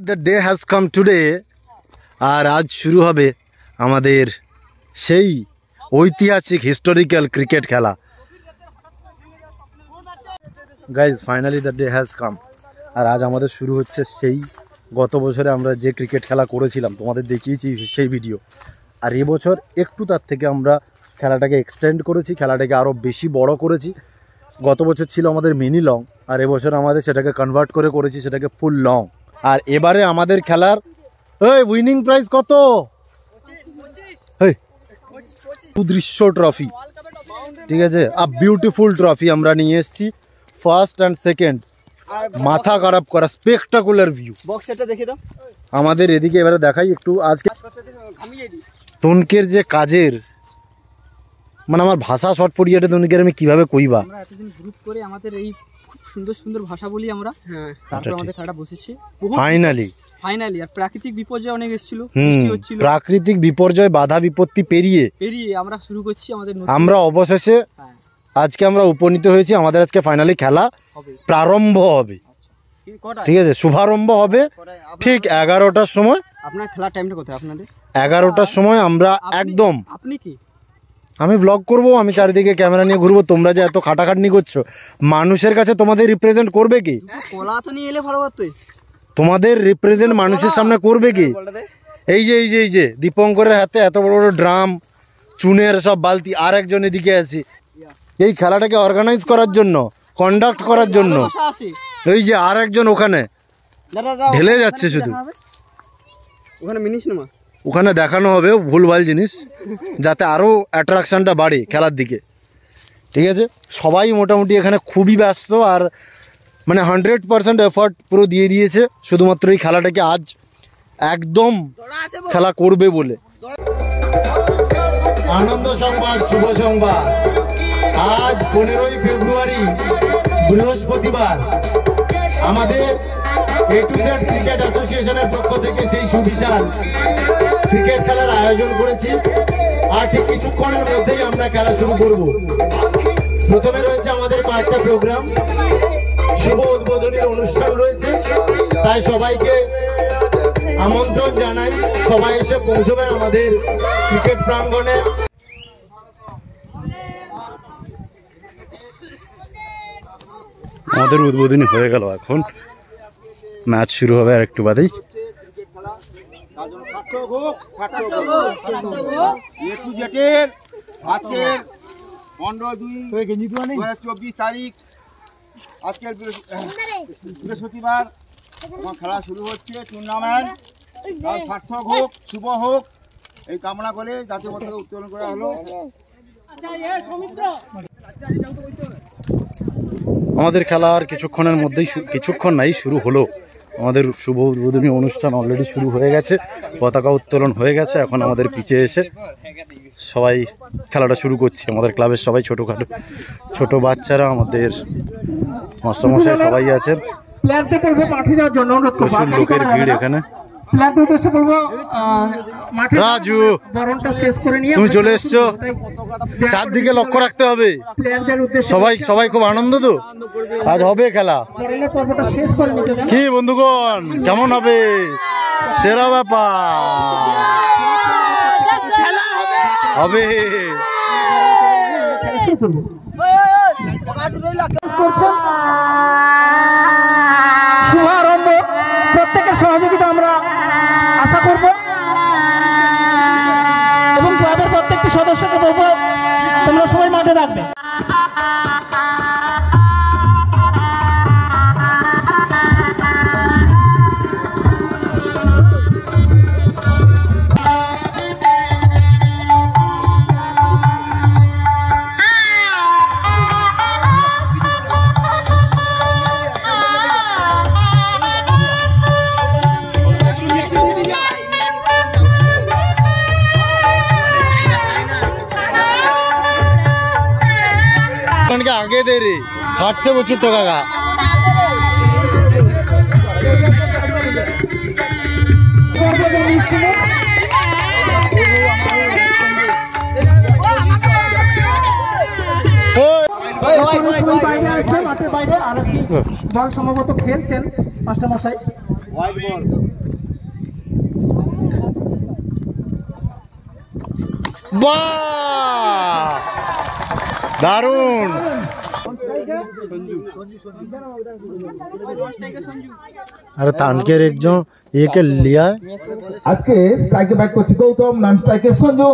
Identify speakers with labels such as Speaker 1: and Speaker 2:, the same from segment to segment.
Speaker 1: The day has come today আর আজ শুরু হবে আমাদের সেই ঐতিহাসিক হিস্টোরিক্যাল ক্রিকেট খেলা। Guys finally the day has come আর আজ আমাদের শুরু হচ্ছে সেই গত বছরে আমরা যে ক্রিকেট খেলা করেছিলাম তোমাদের দেখিয়েছি সেই ভিডিও। আর এবছর একটু তার থেকে আমরা খেলাটাকে এক্সটেন্ড করেছি, খেলাটাকে আরও বেশি বড় করেছি। গত বছর ছিল আমাদের মিনি লং আর এবছর আমাদের সেটাকে কনভার্ট করে করেছি সেটাকে ফুল লং। আর এবারে আমাদের খেলার উইনিং প্রাইজ কত? সুদৃশ্য ট্রফি, ঠিক আছে, আ বিউটিফুল ট্রফি আমরা নিয়ে এসেছি। ফার্স্ট অ্যান্ড সেকেন্ড, মাথা খারাপ করা স্পেকটাকুলার ভিউ।
Speaker 2: বক্সটা দেখে দাও
Speaker 1: আমাদের এদিকে এবারে দেখাই একটু। আজকে তনকের যে কাজের মানে আমার ভাষা শর্ট পড়িয়াটা তনকের আমি কিভাবে কইবা।
Speaker 2: আমরা এতদিন গ্রুপ করে আমাদের এই সুন্দর সুন্দর ভাষা বলি আমরা, তারপর আমাদের খেলাটা বসেছি ফাইনালি। আর প্রাকৃতিক বিপর্যয় অনেক এসেছিল, বৃষ্টি হচ্ছিল, প্রাকৃতিক
Speaker 1: বিপর্যয় বাধা বিপত্তি পেরিয়ে
Speaker 2: আমরা শুরু করছি আমাদের।
Speaker 1: আমরা অবশেষে আজকে আমরা উপনীত হয়েছি, আমাদের আজকে ফাইনালি খেলা প্রারম্ভ হবে। ঠিক আছে, শুভারম্ভ হবে ঠিক 11টার সময়।
Speaker 2: আপনার খেলার টাইমটা কোথায় আপনাদের?
Speaker 1: 11টার সময় আমরা একদম।
Speaker 2: আপনি কি?
Speaker 1: আমি ব্লগ করব, আমি চারিদিকে ক্যামেরা নিয়ে ঘুরবো। তোমরা যে এত খাটাখাটনি করছো, মানুষের কাছে তোমাদের রিপ্রেজেন্ট করবে কি?
Speaker 2: কলা তো নিয়ে এলে ভালো হতো।
Speaker 1: তোমাদের রিপ্রেজেন্ট মানুষের সামনে করবে কি? এই যে দীপঙ্করের হাতে এত বড় বড় ড্রাম, চুনের সব বালতি, আর একজন এদিকে আছে এই খেলাটাকে অর্গানাইজ করার জন্য, কন্ডাক্ট করার জন্য। এই যে আর একজন ওখানে ঢেলে যাচ্ছে শুধু।
Speaker 2: ওখানে মিনি সিনেমা,
Speaker 1: ওখানে দেখানো হবে ভুলভাল জিনিস যাতে আরও অ্যাট্রাকশানটা বাড়ে খেলার দিকে। ঠিক আছে, সবাই মোটামুটি এখানে খুবই ব্যস্ত আর মানে 100% এফর্ট পুরো দিয়ে দিয়েছে শুধুমাত্র এই খেলাটাকে আজ একদম খেলা করবে বলে। আনন্দ সংবাদ, শুভ সংবাদ, আজ 15ই ফেব্রুয়ারি বৃহস্পতিবার আমাদের A to Z ক্রিকেট অ্যাসোসিয়েশনের পক্ষ থেকে সেই সুবিশাল ক্রিকেট খেলার আয়োজন করেছি। আর ঠিক কিছুক্ষণের মধ্যেই আমরা খেলা শুরু করব। প্রথমে রয়েছে আমাদের কয়েকটা প্রোগ্রাম, শুভ উদ্বোধনের অনুষ্ঠান রয়েছে, তাই সবাইকে আমন্ত্রণ জানাই, সবাই এসে পৌঁছবেন আমাদের ক্রিকেট প্রাঙ্গণে। আমাদের উদ্বোধনী হয়ে গেল, এখন ম্যাচ শুরু হবে আর একটু বাদেই।
Speaker 3: আজকের 15/2/2024 তারিখ, আজকের বৃহস্পতিবার খেলা শুরু হচ্ছে। টুর্নামেন্ট সার্থক হোক, শুভ হোক এই কামনা করে জাতীয় পতাকা উত্তোলন করা হলো।
Speaker 1: আমাদের খেলা আর কিছুক্ষণের মধ্যেই, কিছুক্ষণ নাই শুরু হলো। আমাদের শুভ উদ্বোধনী অনুষ্ঠান অলরেডি শুরু হয়ে গেছে, পতাকা উত্তোলন হয়ে গেছে। এখন আমাদের পিছে এসে সবাই খেলাটা শুরু করছে। আমাদের ক্লাবের সবাই ছোটোখাটো ছোট বাচ্চারা, আমাদের মাস্টারমশাই সবাই আছেন। প্রচুর লোকের ভিড় এখানে। রাজু, তুমি চলে এসছো, চারদিকে লক্ষ্য রাখতে হবে। সবাই খুব আনন্দ তো, আজ হবে খেলা। কি বন্ধুগণ, কেমন হবে? সেরা ব্যাপার হবে।
Speaker 2: শুভারম্ভ, প্রত্যেকের সহযোগিতা আমরা আশা করব এবং ক্লাবের প্রত্যেকটি সদস্যকে বলবো তোমরা সবাই মাঠে থাকবে।
Speaker 1: आगे दे रे, हाथ से वो चुट्टो का বল সম্ভবত খেলছেন মাস্টারমশাই। হোয়াইট বল বাহ, দারুণ। अरे तानकेर एक जो ये के लिया
Speaker 3: আজকে স্ট্রাইকে ব্যাট করছে গৌতম, নন স্ট্রাইকে সঞ্জু,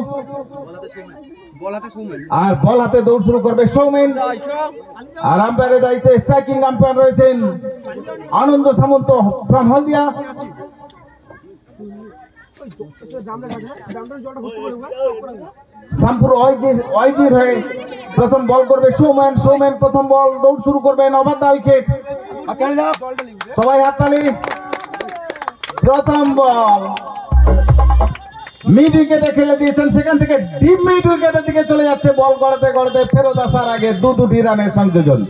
Speaker 3: আর বল হাতে দৌড় শুরু করবে সৌমেন। আর আম্পায়ারের দায়িত্বে স্ট্রাইকিং আম্পায়ার রয়েছেন আনন্দ সামন্ত ফ্রম হলদিয়া। শ্যামপুর ওয়াইজির হয়ে প্রথম বল করবে সৌমেন। সৌমেন প্রথম বল দৌড় শুরু করবেন, অবাধা উইকেট। সবাই হাততালি। প্রথম বল মিড উইকেটে খেলে দিয়েছেন, সেখান থেকে ডিপ মিড উইকেটের দিকে চলে যাচ্ছে বল গড়াতে গড়াতে ফেরত আসার আগে দুটি রানের সংযোজন।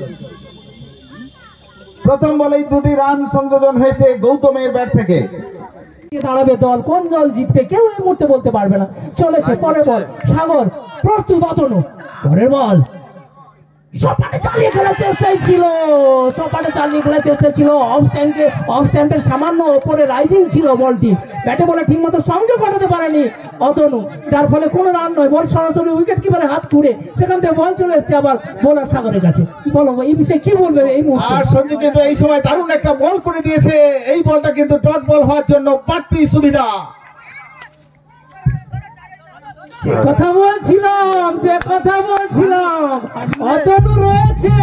Speaker 3: প্রথম বলেই 2টি রান সংযোজন হয়েছে গৌতমের ব্যাট থেকে।
Speaker 4: দাঁড়াবে দল, কোন দল জিতবে কেউ এই মুহূর্তে বলতে পারবে না। চলেছে পরের বল, সাগর প্রস্তুত, অতনু পরের বল, সপাটে চালিয়ে খেলার চেষ্টাই ছিল, সপাটে চালিয়ে খেলার চেষ্টা ছিল। অফ স্ট্যাম্পের সামান্য ওপরে রাইজিং ছিল বলটি, ব্যাটে বলে ঠিক মতো সংযোগ ঘটাতে পারেনি অতনু, যার ফলে কোনো রান নয়। বল সরাসরি উইকেট কিপারের হাত ঘুরে সেখান থেকে বল চলে এসেছে আবার বোলার সাগরের কাছে। বলো এই বিষয়ে কি বলবে এই মুহূর্তে?
Speaker 3: আর সঞ্জু কিন্তু এই সময় দারুণ একটা বল করে দিয়েছে। এই বলটা কিন্তু ডট বল হওয়ার জন্য বাড়তি সুবিধা।
Speaker 4: কথা বলছিলাম অতনু রয়েছে,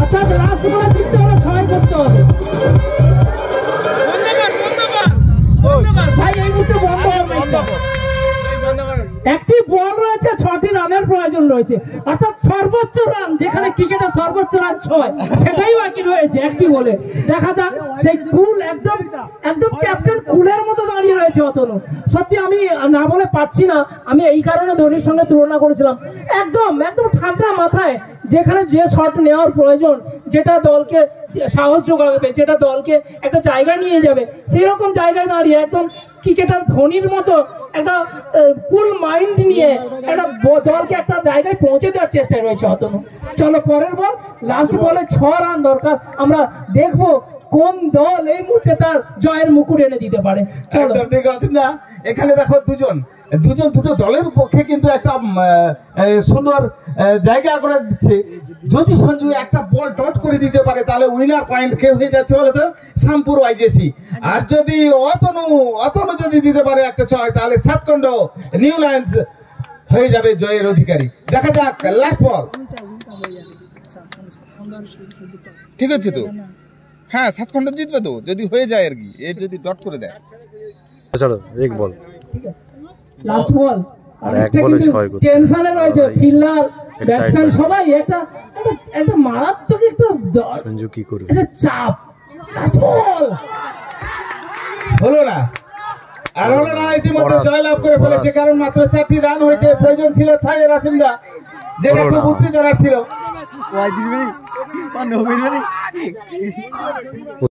Speaker 4: অর্থাৎ লাস্ট বলে জিততে হলে 6 করতে হবে। ভাই এই মুহূর্তে বন্ধ করবেন। একটি বল রয়েছে, 6টি রানের প্রয়োজন রয়েছে, অর্থাৎ সর্বোচ্চ রান, যেখানে ক্রিকেটের সর্বোচ্চ রান 6, সেটাই বাকি রয়েছে একটি বলে। দেখা যাক সেই কুল, একদম ক্যাপ্টেন কুলের মতো দাঁড়িয়ে রয়েছে অতনু। সত্যি আমি না বলে পাচ্ছি না, আমি এই কারণে ধোনির সঙ্গে তুলনা করেছিলাম। একদম ঠান্ডা মাথায়, যেখানে যে শট নেওয়ার প্রয়োজন, যেটা দলকে সাহস যোগাবে, যেটা দলকে একটা জায়গায় নিয়ে যাবে, সেই রকম জায়গায় দাঁড়িয়ে একদম ক্রিকেটার ধোনির মতো একটা কুল মাইন্ড নিয়ে একটা দলকে একটা জায়গায় পৌঁছে দেওয়ার চেষ্টায় রয়েছে অতনু। চলো পরের বল, লাস্ট বলে 6 রান দরকার। আমরা দেখবো কোন দল এই মুহূর্তে তার জয়ের মুকুট এনে দিতে পারে। চলো
Speaker 3: ঠিক আছে না, এখানে দেখো দুটো দলের পক্ষে কিন্তু একটা সুন্দর জায়গা করে দিচ্ছে। যদি সঞ্জু একটা বল ডট করে দিতে পারে তাহলে উইনার পয়েন্ট কে হয়ে যাচ্ছে বলে তো? শ্যামপুর ওয়াইজেসি। আর যদি অতনু যদি দিতে পারে একটা 6, তাহলে সাতখণ্ড নিউ লায়ন্স হয়ে যাবে জয়ের অধিকারী। দেখা যাক লাস্ট বল।
Speaker 5: ঠিক আছে তো, হ্যাঁ সাতখণ্ড জিতবে তো যদি হয়ে যায় আর কি, এ যদি ডট করে দেয়।
Speaker 1: চলো এক বল,
Speaker 4: লাস্ট বল।
Speaker 1: আর এক বলে 6 করতে
Speaker 4: টেনশনে রয়েছে ফিল্ডার, ব্যাটসম্যান সবাই। একটা মারাত্মক একটা
Speaker 1: সঞ্জু কি করবে,
Speaker 4: একটা চাপ। লাস্ট বল
Speaker 3: হলো না, আর হলো না। ইতিমধ্যে জয়লাভ করে ফেলেছে, কারণ মাত্র 4টি রান হয়েছে, প্রয়োজন ছিল 6 এর আসিমদা, যেটা খুব উত্তেজনা ছিল।